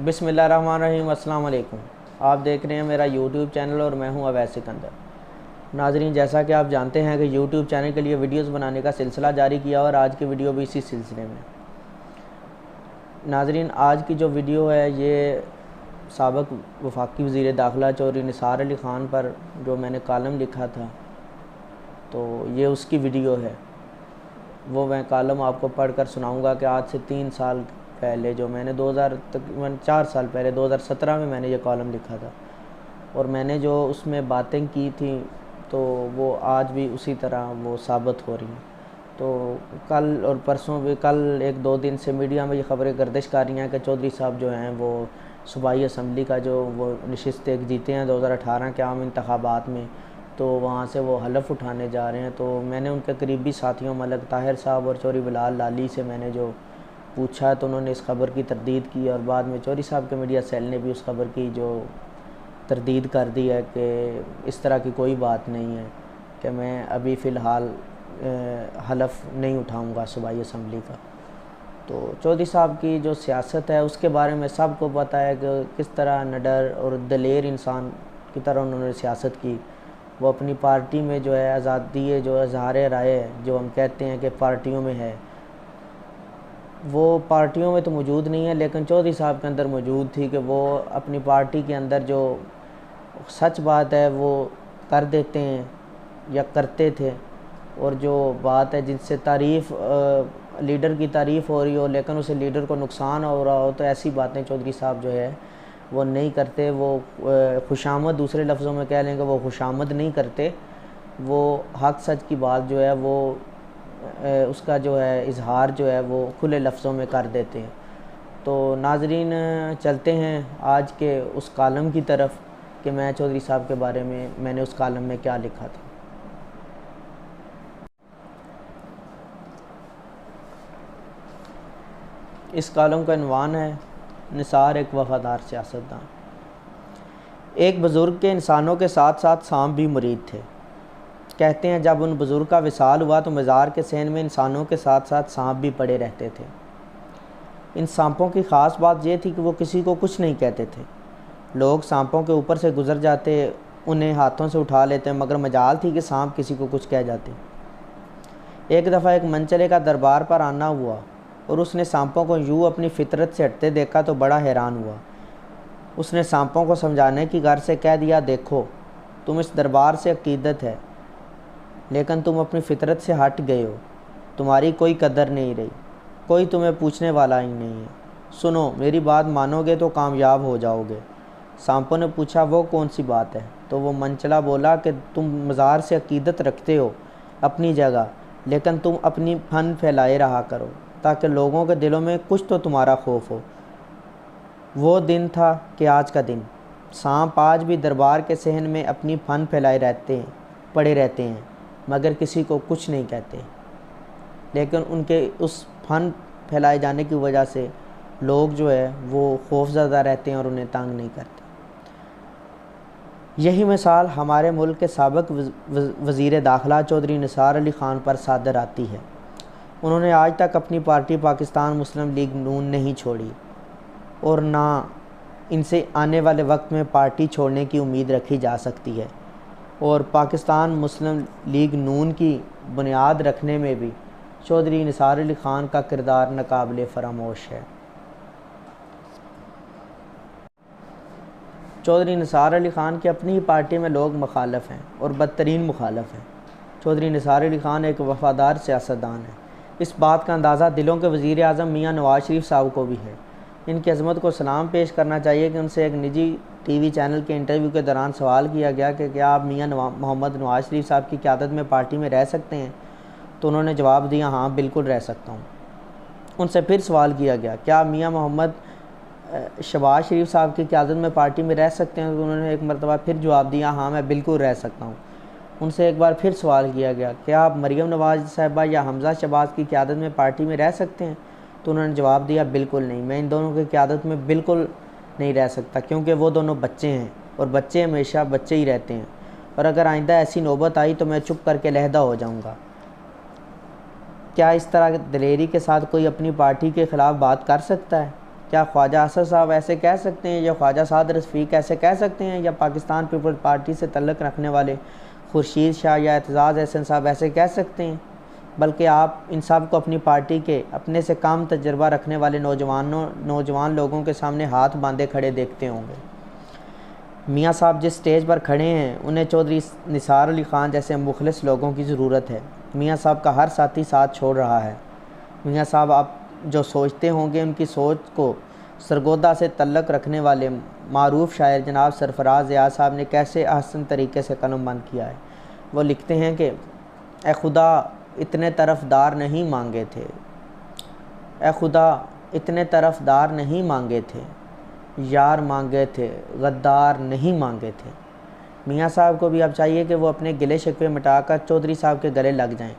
बिस्मिल्लाहिर्रहमानिर्रहीम। अस्सलाम वालेकुम। आप देख रहे हैं मेरा यूट्यूब चैनल और मैं हूं अवैस सिकंदर। नाजरीन, जैसा कि आप जानते हैं कि यूट्यूब चैनल के लिए वीडियोस बनाने का सिलसिला जारी किया और आज की वीडियो भी इसी सिलसिले में। नाजरीन, आज की जो वीडियो है ये साबिक़ वफाकी वज़ीर दाखिला चौधरी निसार अली ख़ान पर जो मैंने कॉलम लिखा था, तो ये उसकी वीडियो है। वो मैं कॉलम आपको पढ़कर सुनाऊंगा कि आज से 3 साल पहले जो मैंने 4 साल पहले 2017 में मैंने ये कॉलम लिखा था और मैंने जो उसमें बातें की थी तो वो आज भी उसी तरह वो साबित हो रही हैं। तो कल और परसों भी, कल 1-2 दिन से मीडिया में ये ख़बरें गर्दिश कर रही हैं कि चौधरी साहब जो हैं वो सूबाई असम्बली का जो वो नशिस्त एक जीते हैं 2018 के आम इंतखाबात में, तो वहाँ से वो हलफ उठाने जा रहे हैं। तो मैंने उनके करीबी साथियों मलक ताहिर साहब और चौधरी बिलाल लाली से मैंने जो पूछा तो उन्होंने इस खबर की तरदीद की और बाद में चौधरी साहब के मीडिया सेल ने भी उस खबर की जो तरदीद कर दी है कि इस तरह की कोई बात नहीं है कि मैं अभी फ़िलहाल हलफ नहीं उठाऊंगा सूबाई असम्बली का। तो चौधरी साहब की जो सियासत है उसके बारे में सबको पता है कि किस तरह निडर और दलेर इंसान की तरह उन्होंने सियासत की। वो अपनी पार्टी में जो है आज़ादी है, जो इज़हार राय है, जो हम कहते हैं कि पार्टियों में है, वो पार्टियों में तो मौजूद नहीं है, लेकिन चौधरी साहब के अंदर मौजूद थी कि वो अपनी पार्टी के अंदर जो सच बात है वो कर देते हैं या करते थे, और जो बात है जिनसे तारीफ़ लीडर की तारीफ़ हो रही हो लेकिन उसे लीडर को नुकसान हो रहा हो, तो ऐसी बातें चौधरी साहब जो है वो नहीं करते। वो खुशामद, दूसरे लफ्ज़ों में कह लेंगे, वो खुशामद नहीं करते। वो हक़ सच की बात जो है वो उसका जो है इजहार जो है वो खुले लफ्ज़ों में कर देते हैं। तो नाजरीन, चलते हैं आज के उस कॉलम की तरफ कि मैं चौधरी साहब के बारे में मैंने उस कॉलम में क्या लिखा था। इस कॉलम का उन्वान है निसार एक वफ़ादार सियासतदान। एक बुज़ुर्ग के इंसानों के साथ साथ सांप भी मुरीद थे। कहते हैं जब उन बुज़ुर्ग का विसाल हुआ तो मज़ार के सहन में इंसानों के साथ साथ सांप भी पड़े रहते थे। इन सांपों की ख़ास बात यह थी कि वो किसी को कुछ नहीं कहते थे। लोग सांपों के ऊपर से गुज़र जाते, उन्हें हाथों से उठा लेते, मगर मजाल थी कि सांप किसी को कुछ कह जाते। एक दफ़ा एक मनचले का दरबार पर आना हुआ और उसने सांपों को यूँ अपनी फितरत से हटते देखा तो बड़ा हैरान हुआ। उसने सांपों को समझाने की गर्ज से कह दिया, देखो तुम इस दरबार से अकीदत है लेकिन तुम अपनी फितरत से हट गए हो, तुम्हारी कोई कदर नहीं रही, कोई तुम्हें पूछने वाला ही नहीं है। सुनो, मेरी बात मानोगे तो कामयाब हो जाओगे। सांपों ने पूछा, वो कौन सी बात है? तो वो मनचला बोला कि तुम मज़ार से अकीदत रखते हो अपनी जगह, लेकिन तुम अपनी फन फैलाए रहा करो ताकि लोगों के दिलों में कुछ तो तुम्हारा खौफ हो। वो दिन था कि आज का दिन। सांप आज भी दरबार के सहन में अपनी फन फैलाए पड़े रहते हैं मगर किसी को कुछ नहीं कहते, लेकिन उनके उस फन फैलाए जाने की वजह से लोग जो है वो खौफज़दा रहते हैं और उन्हें तंग नहीं करते। यही मिसाल हमारे मुल्क के साबिक़ वज़ीर दाखिला चौधरी निसार अली ख़ान पर सादर आती है। उन्होंने आज तक अपनी पार्टी पाकिस्तान मुस्लिम लीग नून नहीं छोड़ी और ना इनसे आने वाले वक्त में पार्टी छोड़ने की उम्मीद रखी जा सकती है, और पाकिस्तान मुस्लिम लीग नून की बुनियाद रखने में भी चौधरी निसार अली ख़ान का किरदार नाकाबिले फरामोश है। चौधरी निसार अली ख़ान की अपनी ही पार्टी में लोग मुखालफ हैं और बदतरीन मुखालफ हैं। चौधरी निसार अली ख़ान एक वफ़ादार सियासतदान है। इस बात का अंदाज़ा दिलों के वज़ीर आज़म मियाँ नवाज़ शरीफ साहब को भी है। इनकी अज़मत को सलाम पेश करना चाहिए कि उनसे एक निजी टीवी चैनल के इंटरव्यू के दौरान सवाल किया गया कि क्या आप मियाँ मोहम्मद नवाज़ शरीफ साहब की क़यादत में पार्टी में रह सकते हैं, तो उन्होंने जवाब दिया, हाँ बिल्कुल रह सकता हूँ। उनसे फिर सवाल किया गया, क्या आप मियाँ मोहम्मद शहबाज शरीफ साहब की क़यादत में पार्टी में रह सकते हैं, तो उन्होंने एक मरतबा फिर जवाब दिया, हाँ मैं बिल्कुल रह सकता हूँ। उनसे एक बार फिर सवाल किया गया, क्या आप मरीम नवाज़ साहिबा या हमज़ा शहबाज की क़यादत में पार्टी में रह सकते हैं, तो उन्होंने जवाब दिया, बिल्कुल नहीं, मैं इन दोनों की क़यादत में बिल्कुल नहीं रह सकता, क्योंकि वो दोनों बच्चे हैं और बच्चे हमेशा बच्चे ही रहते हैं, और अगर आइंदा ऐसी नौबत आई तो मैं चुप करके लहदा हो जाऊँगा। क्या इस तरह दलेरी के साथ कोई अपनी पार्टी के ख़िलाफ़ बात कर सकता है? क्या ख्वाजा असद साहब ऐसे कह सकते हैं, या ख्वाजा साद रफ़ीक ऐसे कह सकते हैं, या पाकिस्तान पीपल्स पार्टी से तल्लुक़ रखने वाले खुर्शीद शाह या एतजाज़ एहसन साहब ऐसे कह सकते हैं? बल्कि आप इन सब को अपनी पार्टी के अपने से कम तजर्बा रखने वाले नौजवान लोगों के सामने हाथ बांधे खड़े देखते होंगे। मियाँ साहब जिस स्टेज पर खड़े हैं उन्हें चौधरी निसार अली ख़ान जैसे मुखलिस लोगों की ज़रूरत है। मियाँ साहब का हर साथी साथ छोड़ रहा है। मियाँ साहब आप जो सोचते होंगे उनकी सोच को सरगोदा से तल्लुक़ रखने वाले मारूफ शायर जनाब सरफराज ज़िया साहब ने कैसे आसान तरीके से कलमबंद किया है। वो लिखते हैं कि ए खुदा इतने तरफ़दार नहीं मांगे थे, ए खुदा इतने तरफ़दार नहीं मांगे थे, यार मांगे थे गद्दार नहीं मांगे थे। मियाँ साहब को भी अब चाहिए कि वो अपने गिले शिकवे मिटाकर चौधरी साहब के गले लग जाएं।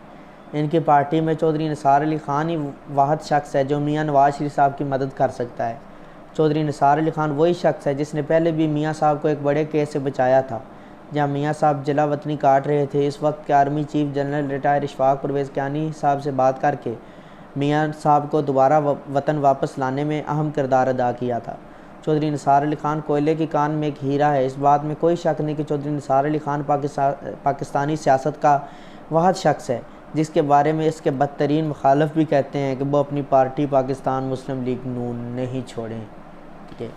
इनकी पार्टी में चौधरी निसार अली ख़ान ही वाहिद शख्स है जो मियाँ नवाज शरीफ साहब की मदद कर सकता है। चौधरी निसार अली ख़ान वही शख्स है जिसने पहले भी मियाँ साहब को एक बड़े केस से बचाया था, जहाँ मियाँ साहब जला वतनी काट रहे थे। इस वक्त के army chief general retire Ishfaq Parvez Kayani साहब से बात करके मियाँ साहब को दोबारा वतन वापस लाने में अहम किरदार अदा किया था। चौधरी निसार अली ख़ान कोयले की कान में एक हीरा है, इस बात में कोई शक नहीं कि चौधरी निसार अली ख़ान पाकिस्तानी सियासत का वाहिद शख्स है जिसके बारे में इसके बदतरीन मुखालिफ भी कहते हैं कि वो अपनी पार्टी पाकिस्तान मुस्लिम लीग नून नहीं छोड़ें। ठीक,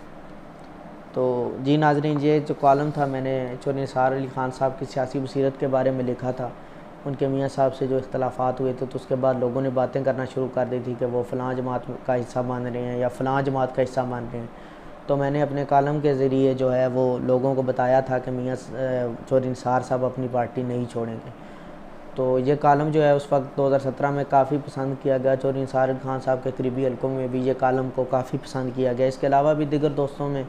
तो जी नाज़रीन, ये जो कॉलम था मैंने चौधरी निसार अली ख़ान साहब की सियासी बसीरत के बारे में लिखा था। उनके मियाँ साहब से जो इख्तलाफात हुए थे तो उसके बाद लोगों ने बातें करना शुरू कर दी थी कि वो फ़लाँ जमात का हिस्सा मान रहे हैं या फ़लाँ जमात का हिस्सा मान रहे हैं। तो मैंने अपने कॉलम के ज़रिए जो है वो लोगों को बताया था कि मियाँ चौधरी निसार साहब अपनी पार्टी नहीं छोड़ेंगे। तो ये कॉलम जो है उस वक्त 2017 में काफ़ी पसंद किया गया। चौधरी निसार अली ख़ान साहब के करीबी हलकों में भी ये कॉलम को काफ़ी पसंद किया गया। इसके अलावा भी दीगर दोस्तों में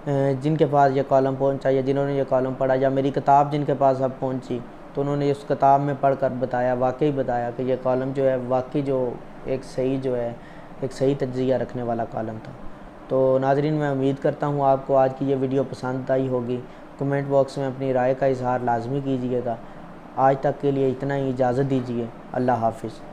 जिनके पास ये कॉलम पहुंचा या जिन्होंने ये कॉलम पढ़ा या मेरी किताब जिनके पास अब पहुंची, तो उन्होंने उस किताब में पढ़कर बताया, वाकई बताया कि ये कॉलम जो है वाकई जो एक सही तज्ज़िया रखने वाला कॉलम था। तो नाज़रीन, मैं उम्मीद करता हूँ आपको आज की ये वीडियो पसंद आई होगी। कमेंट बॉक्स में अपनी राय का इजहार लाजमी कीजिएगा। आज तक के लिए इतना ही, इजाज़त दीजिए। अल्लाह हाफ़िज़।